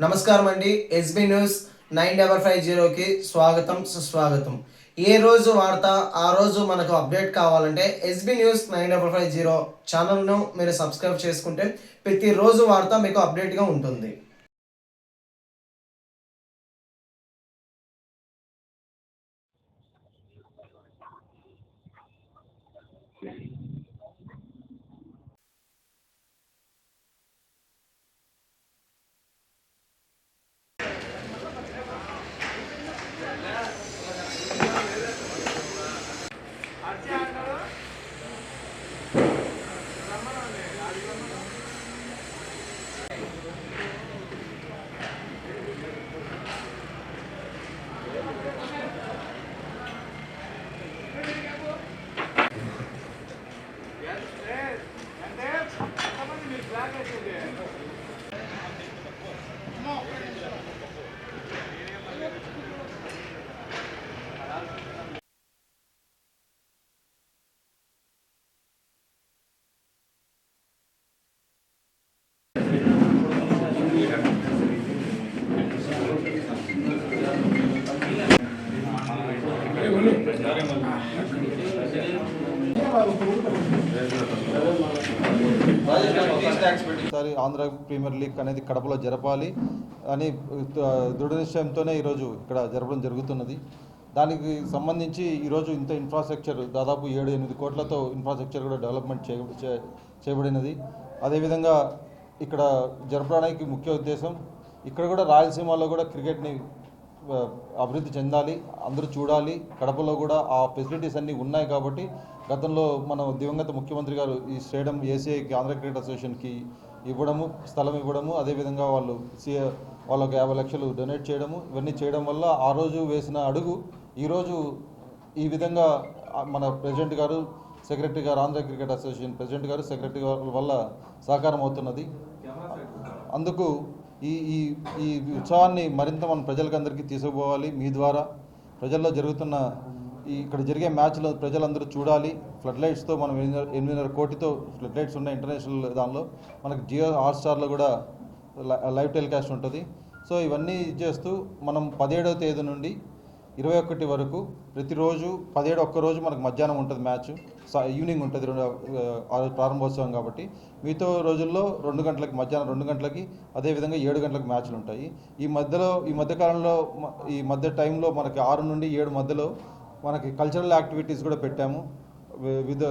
నమస్కారం అండి. SB news 9550కి స్వాగతం సుస్వాగతం. ఏ రోజు వార్త ఆ రోజు మనకు అప్డేట్ కావాలంటే ఎస్బీ న్యూస్ 9550 ఛానల్ను మీరు సబ్స్క్రైబ్ చేసుకుంటే ప్రతిరోజు వార్త మీకు అప్డేట్గా ఉంటుంది. ఈసారి ఆంధ్ర ప్రీమియర్ లీగ్ అనేది కడపలో జరపాలి అని దృఢ నిశ్చయంతోనే ఈరోజు ఇక్కడ జరపడం జరుగుతున్నది. దానికి సంబంధించి ఈరోజు ఇంత ఇన్ఫ్రాస్ట్రక్చర్ దాదాపు 7-8 కోట్లతో ఇన్ఫ్రాస్ట్రక్చర్ కూడా డెవలప్మెంట్ చేయబడినది. అదేవిధంగా ఇక్కడ జరపడానికి ముఖ్య ఉద్దేశం ఇక్కడ కూడా రాయలసీమలో కూడా క్రికెట్ని అభివృద్ధి చెందాలి, అందరూ చూడాలి. కడపలో కూడా ఆ ఫెసిలిటీస్ అన్నీ ఉన్నాయి కాబట్టి గతంలో మన దివంగత ముఖ్యమంత్రి గారు ఈ స్టేడియం ఏసీఐకి ఆంధ్ర క్రికెట్ అసోసియేషన్కి ఇవ్వడము, స్థలం ఇవ్వడము, అదేవిధంగా వాళ్ళకు 50 లక్షలు డొనేట్ చేయడము, ఇవన్నీ చేయడం వల్ల ఆ రోజు వేసిన అడుగు ఈరోజు ఈ విధంగా మన ప్రెసిడెంట్ గారు, సెక్రటరీ గారు, ఆంధ్ర క్రికెట్ అసోసియేషన్ ప్రెసిడెంట్ గారు, సెక్రటరీ గారి వల్ల సాకారం అవుతున్నది. అందుకు ఈ ఈ ఈ ఉత్సవాన్ని మరింత మన ప్రజలకందరికీ తీసుకుపోవాలి. మీ ద్వారా ప్రజల్లో జరుగుతున్న ఇక్కడ జరిగే మ్యాచ్లో ప్రజలందరూ చూడాలి. ఫ్లడ్ లైట్స్తో మనం 8.5 కోటితో ఫ్లడ్ లైట్స్ ఉన్నాయి ఇంటర్నేషనల్ దానిలో. మనకు జియో హాట్స్టార్లో కూడా లైవ్ టెలికాస్ట్ ఉంటుంది. సో ఇవన్నీ చేస్తూ మనం 17వ తేదీ నుండి 21 వరకు ప్రతిరోజు 17 ఒక్కరోజు మనకు మధ్యాహ్నం ఉంటుంది మ్యాచ్, ఈవినింగ్ ఉంటుంది ప్రారంభోత్సవం కాబట్టి. మిగతా రోజుల్లో 2 గంటలకి, మధ్యాహ్నం 2 గంటలకి, అదేవిధంగా 7 గంటలకు మ్యాచ్లు ఉంటాయి. ఈ మధ్యకాలంలో ఈ మధ్య టైంలో మనకి 6 నుండి 7 మధ్యలో మనకి కల్చరల్ యాక్టివిటీస్ కూడా పెట్టాము. వివిధ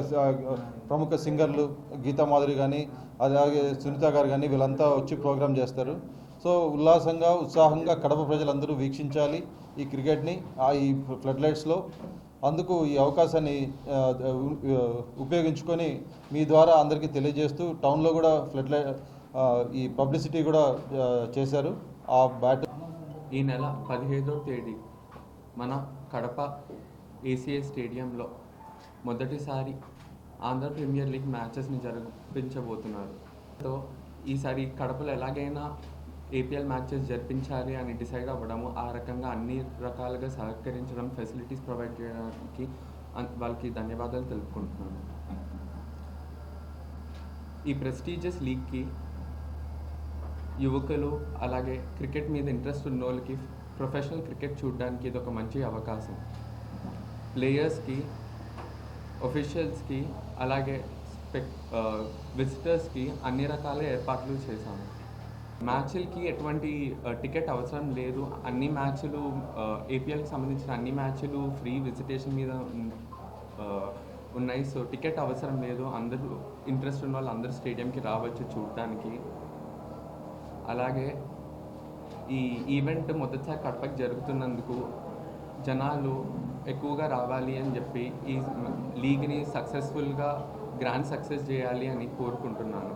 ప్రముఖ సింగర్లు గీతా మాధురి కానీ, అలాగే సునీత గారు కానీ వీళ్ళంతా వచ్చి ప్రోగ్రామ్ చేస్తారు. సో ఉల్లాసంగా, ఉత్సాహంగా కడప ప్రజలందరూ వీక్షించాలి ఈ క్రికెట్ని ఈ ఫ్లడ్ లైట్స్లో. అందుకు ఈ అవకాశాన్ని ఉపయోగించుకొని మీ ద్వారా అందరికీ తెలియజేస్తూ టౌన్లో కూడా ఈ పబ్లిసిటీ కూడా చేశారు. ఆ బ్యాట్ ఈ నెల 15వ తేదీ మన కడప ఏసీఐ స్టేడియంలో మొదటిసారి ఆంధ్ర ప్రీమియర్ లీగ్ మ్యాచెస్ని జరిపించబోతున్నారు. సో ఈసారి కడపలో ఎలాగైనా ఏపీఎల్ మ్యాచెస్ జరిపించాలి అని డిసైడ్ అవ్వడము, ఆ రకంగా అన్ని రకాలుగా సహకరించడం, ఫెసిలిటీస్ ప్రొవైడ్ చేయడానికి వాళ్ళకి ధన్యవాదాలు తెలుపుకుంటున్నాను. ఈ ప్రెస్టీజియస్ లీగ్కి యువకులు, అలాగే క్రికెట్ మీద ఇంట్రెస్ట్ ఉన్న వాళ్ళకి ప్రొఫెషనల్ క్రికెట్ చూడడానికి ఇది ఒక మంచి అవకాశం. ప్లేయర్స్కి, ఒఫీషియల్స్కి, అలాగే విజిటర్స్కి అన్ని రకాల ఏర్పాట్లు చేశాము. మ్యాచ్లకి ఎటువంటి టికెట్ అవసరం లేదు. అన్ని మ్యాచ్లు, ఏపీఎల్కి సంబంధించిన అన్ని మ్యాచ్లు ఫ్రీ విజిటేషన్ మీద ఉన్నాయి. సో టికెట్ అవసరం లేదు. అందరూ ఇంట్రెస్ట్ ఉన్న వాళ్ళు అందరూ స్టేడియంకి రావచ్చు చూడటానికి. అలాగే ఈ ఈవెంట్ మొదటిసారి కడపకి జరుగుతున్నందుకు జనాలు ఎక్కువగా రావాలి అని చెప్పి ఈ లీగ్ని సక్సెస్ఫుల్గా గ్రాండ్ సక్సెస్ చేయాలి అని కోరుకుంటున్నాను.